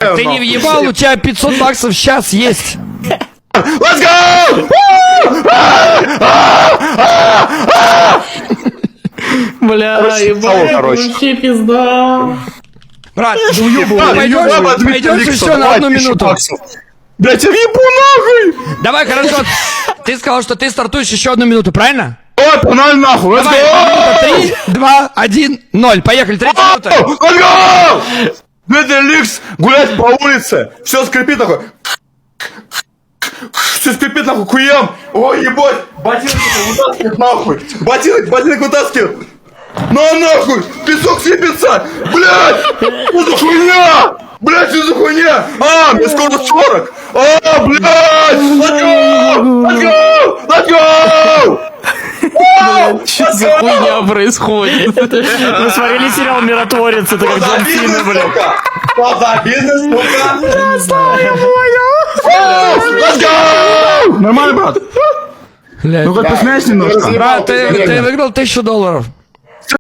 Ты не въебал, у тебя 500 баксов сейчас есть. Let's go! Бля, Короче, ебать, короче. вообще пизда. Брат, Пойдешь пойдешь еще на одну минуту. Блять, я въебу нахуй! Давай, хорошо. Ты сказал, что ты стартуешь еще одну минуту, правильно? Ой, погнали нахуй, let's Давай, go! 3, 2, 1, 0. Поехали, 3 минуты. Let's go! Дмитрий Ликс гулять по улице, все скрипит такой. Все скрипит нахуй, куем. Ой, ебать, ботинок вытаскивает нахуй. Ботинок вытаскивает. На нахуй, песок сыпется. Блядь, что за хуйня? Блядь, что за хуйня? А, мне скоро 40. А, блядь, let's go! Let's go! Let's go! Что за хуйня происходит? Вы смотрели сериал «Миротворец», это как Джон Сина, блядь. Что за бизнес, сука? Let's go! Нормально, брат? Блядь. Ну-ка, посмеешь немножко. Брат, ты выиграл $1000.